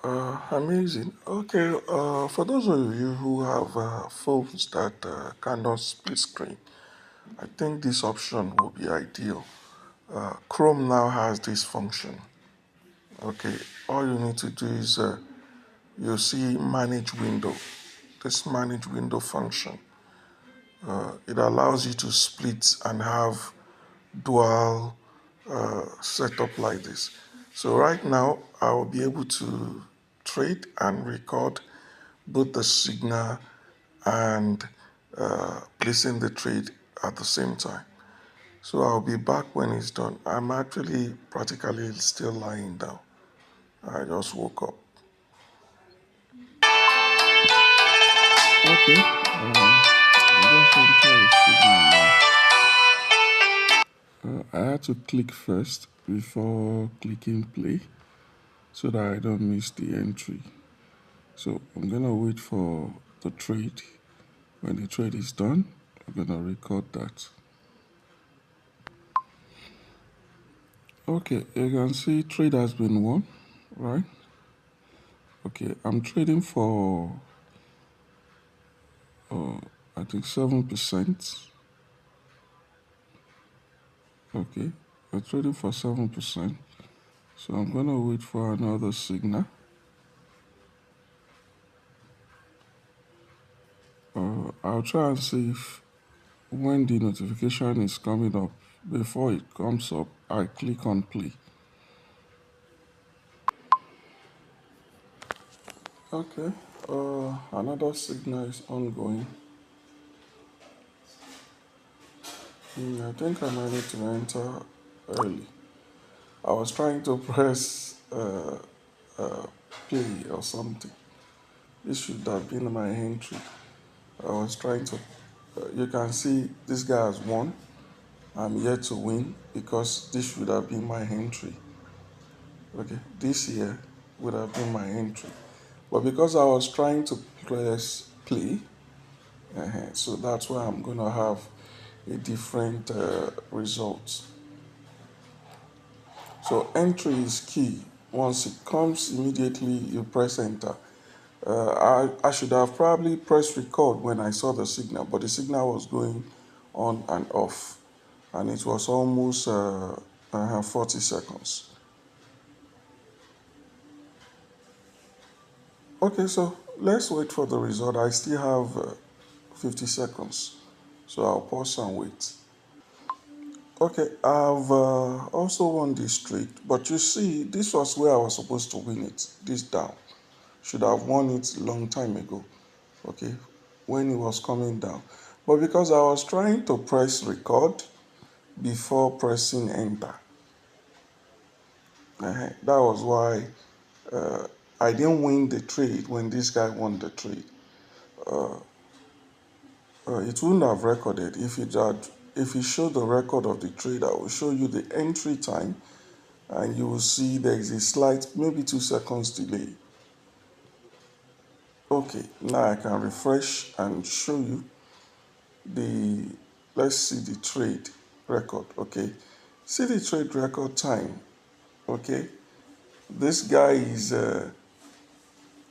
Amazing. Okay, for those of you who have phones that cannot split screen, I think this option will be ideal. Chrome now has this function. Okay, all you need to do is you see manage window. This manage window function, it allows you to split and have dual setup like this. So right now I will be able to trade and record both the signal and placing the trade at the same time. So I'll be back when it's done. I'm actually practically still lying down. I just woke up. Okay. I'm just enter a signal now. I had to click first before clicking play so that I don't miss the entry. So I'm gonna wait for the trade. When the trade is done, I'm gonna record that. Okay, you can see trade has been won, right? Okay, I'm trading for I think 7%. Okay, I'm trading for 7%. So I'm gonna wait for another signal. I'll try and see if when the notification is coming up, before it comes up, I click on play. Okay, another signal is ongoing. I think I might need to enter early. I was trying to press play or something. This should have been my entry. I was trying to, you can see this guy has won. I'm yet to win because this should have been my entry. Okay, this here would have been my entry. But because I was trying to press play, so that's why I'm going to have a different result. So entry is key. Once it comes, immediately you press enter. I should have probably pressed record when I saw the signal, but the signal was going on and off, and it was almost 40 seconds. Okay, so let's wait for the result. I still have 50 seconds, so I'll pause and wait. Okay, I've also won this trade, but you see, this was where I was supposed to win it, this down. Should have won it a long time ago, okay, when it was coming down. But because I was trying to press record before pressing enter, that was why I didn't win the trade when this guy won the trade. It wouldn't have recorded if it showed the record of the trade. I will show you the entry time and you will see there is a slight, maybe 2 seconds delay. Okay, now I can refresh and show you the, let's see the trade record. Okay, see the trade record time. Okay, this guy is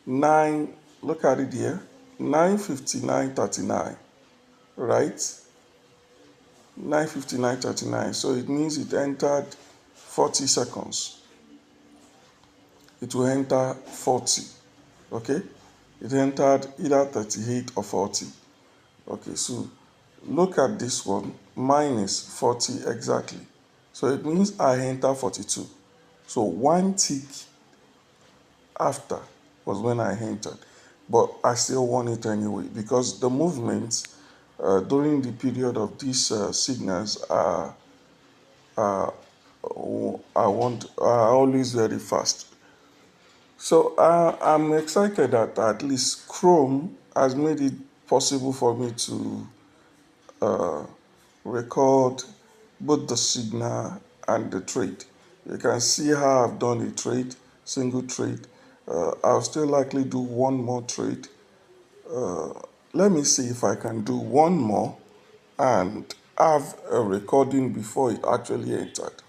9, look at it here, 9:59:39, right? 9:59:39, so it means it entered 40 seconds. It will enter 40. Okay, it entered either 38 or 40. Okay, so look at this one, minus 40 exactly. So it means I enter 42. So one tick after was when I entered. But I still won it anyway because the movements during the period of these signals are always very fast. So I'm excited that at least Chrome has made it possible for me to record both the signal and the trade. You can see how I've done a trade, single trade. I'll still likely do one more trade. Let me see if I can do one more and have a recording before it actually entered.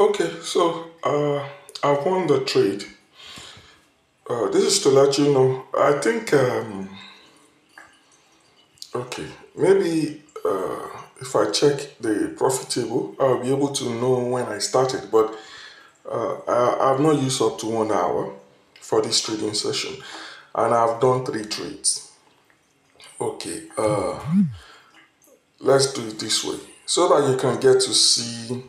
Okay, so I won the trade. This is to let you know. I think, okay, maybe if I check the profit table, I'll be able to know when I started. But I've not used up to 1 hour for this trading session, and I've done 3 trades. Okay, let's do it this way so that you can get to see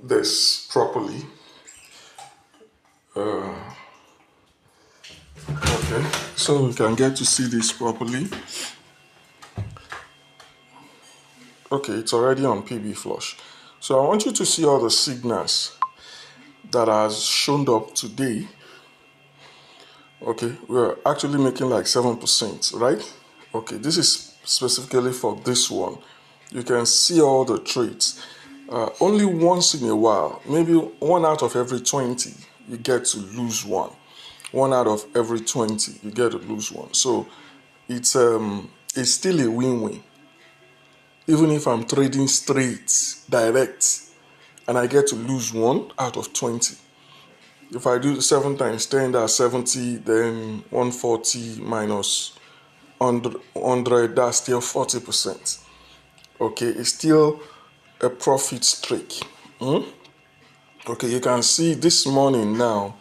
this properly. Okay, so we can get to see this properly. Okay, it's already on PB flush. So I want you to see all the signals that has shown up today. Okay, we're actually making like 7%, right? Okay, this is specifically for this one. You can see all the trades. Only once in a while, maybe 1 out of every 20, you get to lose one. 1 out of every 20, you get to lose one. So it's still a win-win. Even if I'm trading straight, direct, and I get to lose 1 out of 20. If I do 7 times 10, that's 70, then 140 minus 100, that's still 40%. Okay, it's still a profit streak. Okay, you can see this morning now,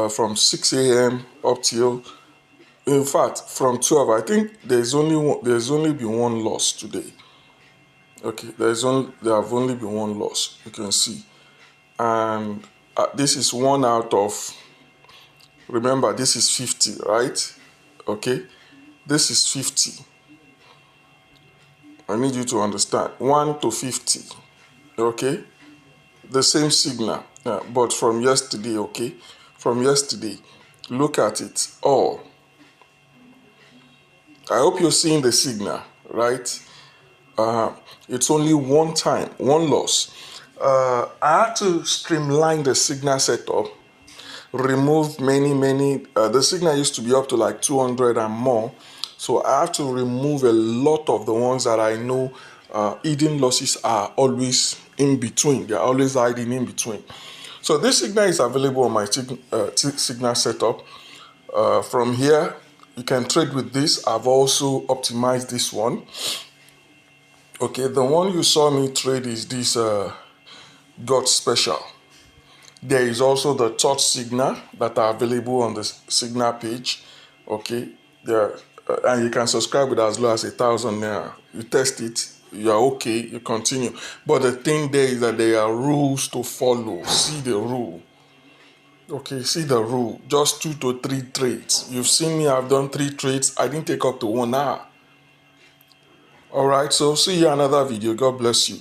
from 6 a.m. up till, in fact, from 12, I think there's only been one loss today. Okay, there have only been one loss, you can see. And this is 1 out of, remember, this is 50, right? Okay, this is 50. I need you to understand, 1 to 50, okay? The same signal, but from yesterday, okay? From yesterday, look at it all. I hope you're seeing the signal, right? It's only one time, one loss. I had to streamline the signal setup, remove many. The signal used to be up to like 200 and more. So I have to remove a lot of the ones that I know hidden losses are always in between. They're always hiding in between. So this signal is available on my signal setup. From here, you can trade with this. I've also optimized this one. Okay, the one you saw me trade is this God Special. There is also the touch signal that are available on the signal page. Okay, there, and you can subscribe with as low as 1,000 naira. You test it, you are okay, you continue. But the thing there is that there are rules to follow. See the rule. Okay, see the rule. Just 2 to 3 trades. You've seen me, I've done 3 trades. I didn't take up to 1 hour. All right, so see you another video. God bless you.